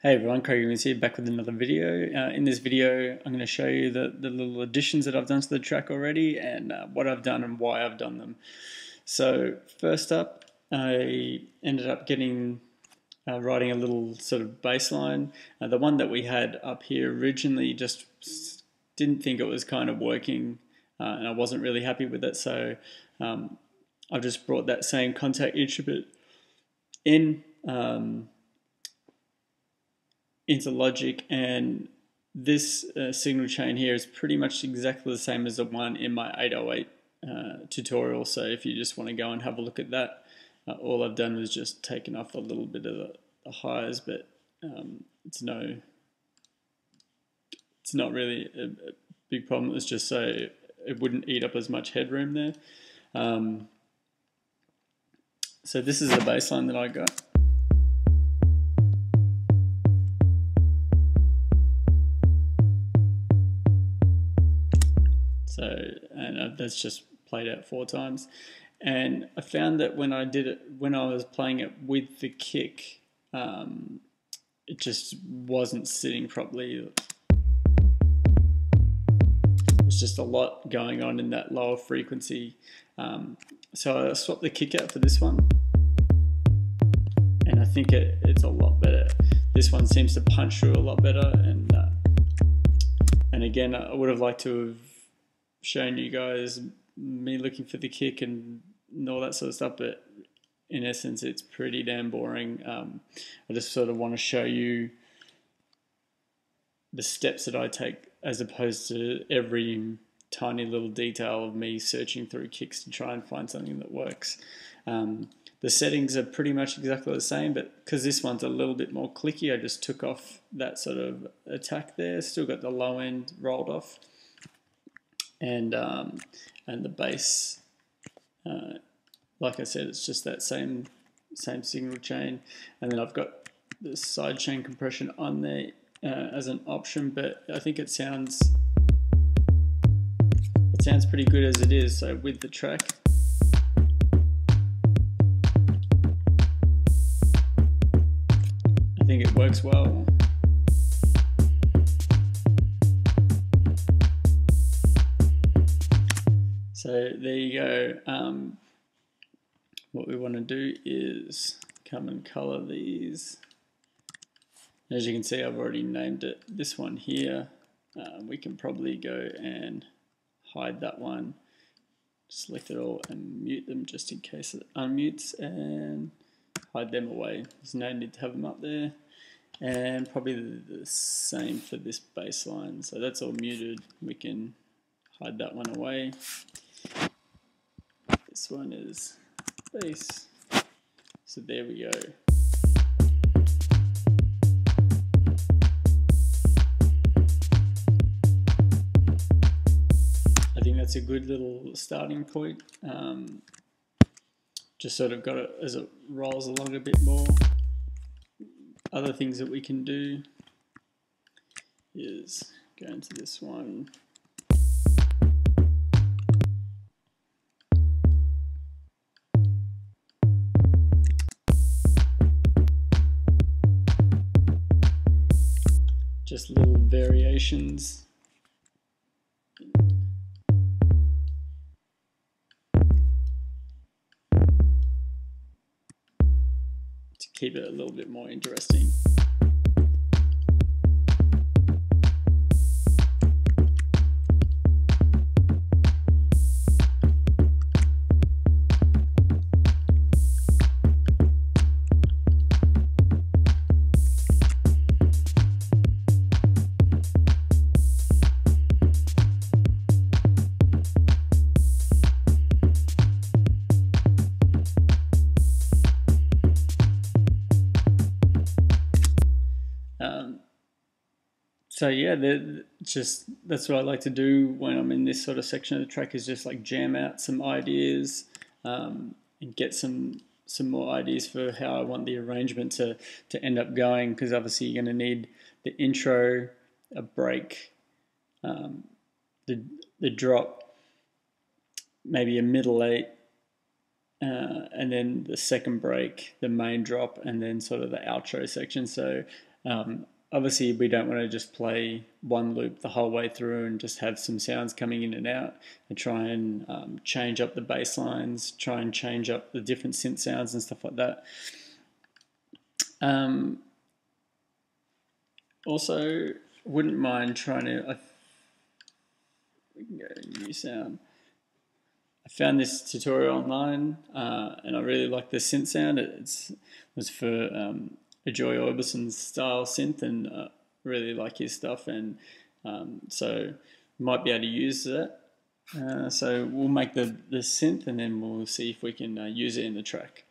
Hey everyone, Craig Evans here, back with another video. In this video, I'm going to show you the little additions that I've done to the track already and what I've done and why I've done them. So first up, I ended up writing a little sort of bass line. The one that we had up here originally just didn't think it was kind of working and I wasn't really happy with it. So I've just brought that same contact instrument in. Into Logic, and this signal chain here is pretty much exactly the same as the one in my 808 tutorial. So if you just want to go and have a look at that, all I've done was just taken off a little bit of the highs, but it's not really a big problem. It's just so it wouldn't eat up as much headroom there. So this is the bass line that I got. And that's just played out 4 times. And I found that when I was playing it with the kick, it just wasn't sitting properly. There's just a lot going on in that lower frequency. So I swapped the kick out for this one, and I think it's a lot better. This one seems to punch through a lot better, and again, I would have liked to have shown you guys me looking for the kick and all that sort of stuff, but in essence it's pretty damn boring. I just sort of want to show you the steps that I take as opposed to every tiny little detail of me searching through kicks to try and find something that works. The settings are pretty much exactly the same, but because this one's a little bit more clicky, I just took off that sort of attack there. Still got the low end rolled off. And the bass, like I said, it's just that same signal chain, and then I've got the side chain compression on there as an option, but I think it sounds pretty good as it is. So with the track, I think it works well. So there you go. What we want to do is come and color these. As you can see, I've already named it. This one here, we can probably go and hide that one. Select it all and mute them just in case it unmutes, and hide them away. There's no need to have them up there. And probably the same for this bass line. So that's all muted. We can hide that one away. This one is bass. So there we go. I think that's a good little starting point. Just sort of got it as it rolls along a bit more. Other things that we can do is go into this one. Just little variations. To keep it a little bit more interesting. So yeah, that's what I like to do when I'm in this sort of section of the track, is just like jam out some ideas and get some more ideas for how I want the arrangement to end up going, because obviously you're going to need the intro, a break, the drop, maybe a middle 8, and then the second break, the main drop, and then sort of the outro section. So Obviously, we don't want to just play one loop the whole way through and just have some sounds coming in and out, and try and change up the bass lines, try and change up the different synth sounds and stuff like that. Also, wouldn't mind trying to... we can go new sound. I found this tutorial online, and I really like the synth sound. It was for Joy Orbison's style synth, and really like his stuff, and so might be able to use that. So we'll make the synth, and then we'll see if we can use it in the track.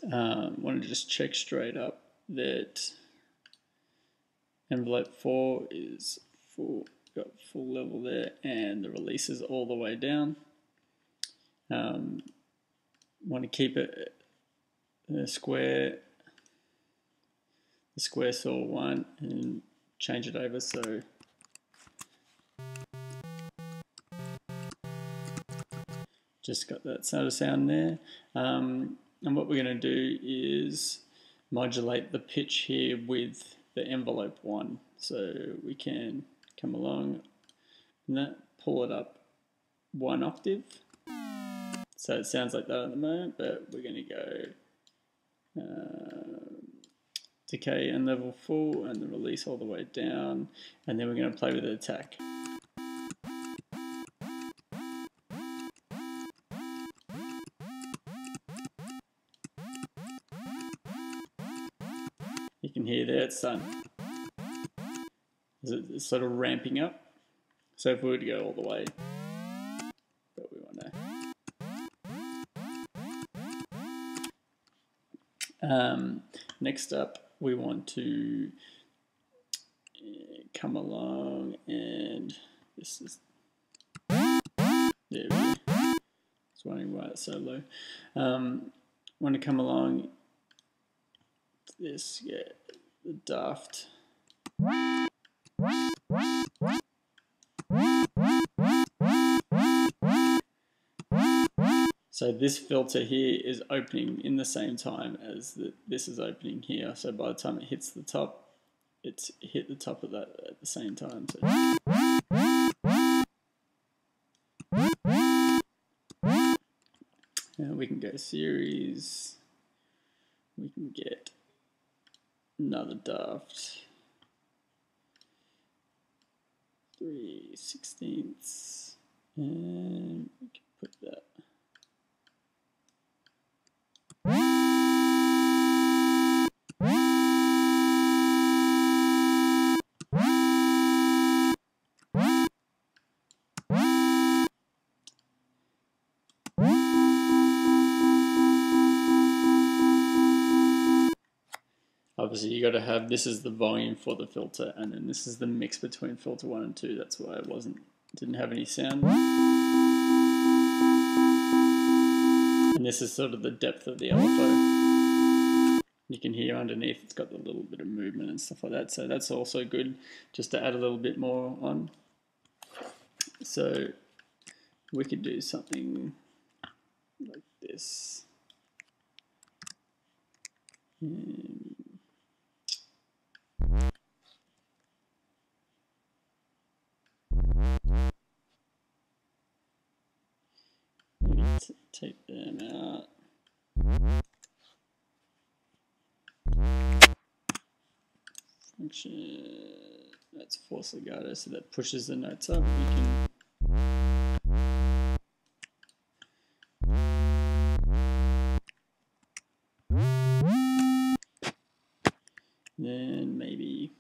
Want to just check straight up that envelope 4 is full. Got full level there, and the release is all the way down. Want to keep it the square saw 1 and change it over so just got that sort of sound there. And what we're going to do is modulate the pitch here with the envelope 1, so we can come along and that, pull it up 1 octave. So it sounds like that at the moment, but we're going to go decay and level full and the release all the way down, and then we're going to play with the attack. You can hear there it's done. It's sort of ramping up. So if we were to go all the way, but we want to. Next up, we want to come along, and this is there. We go. It's wondering why it's so low. Want to come along. This, yeah, the daft. So this filter here is opening in the same time as this is opening here. So by the time it hits the top, it's hit the top of that at the same time. So and we can go series. We can get another daft. 3/16, and we can put that. Obviously you got to have, this is the volume for the filter, and then this is the mix between filter 1 and 2. That's why it didn't have any sound. And this is sort of the depth of the LFO. You can hear underneath it's got a little bit of movement and stuff like that, so that's also good just to add a little bit more on. So we could do something like this. And maybe take them out. Function, that's force legato, so that pushes the notes up. We can then maybe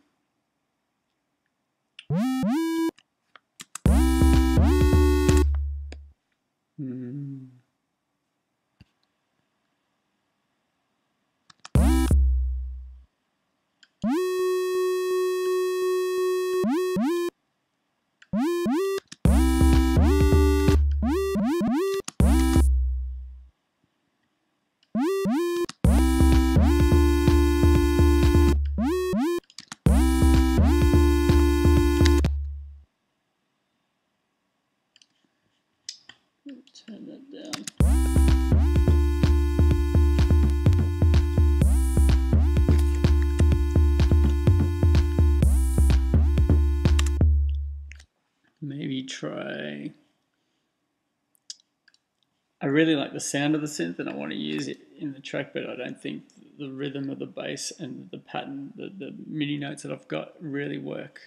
turn that down. really like the sound of the synth and I want to use it in the track, but I don't think the rhythm of the bass and the pattern, the MIDI notes that I've got really work.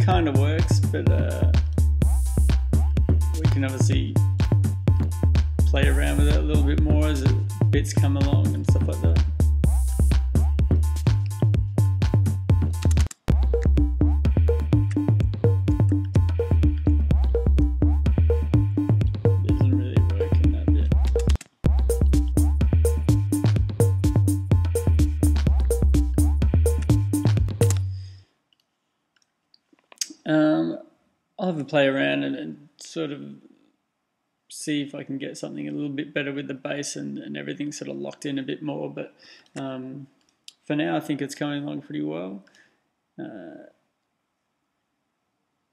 Kind of works, but we can obviously play around with it a little bit more as bits come along and stuff like that. Doesn't really work in that bit. I'll have a play around and sort of see if I can get something a little bit better with the bass and everything sort of locked in a bit more. But for now, I think it's going along pretty well.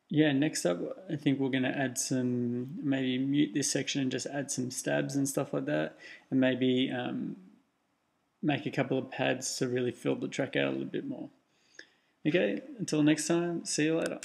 Yeah, next up, I think we're going to add some, maybe mute this section and just add some stabs and stuff like that. And maybe make a couple of pads to really fill the track out a little bit more. Okay, until next time, see you later.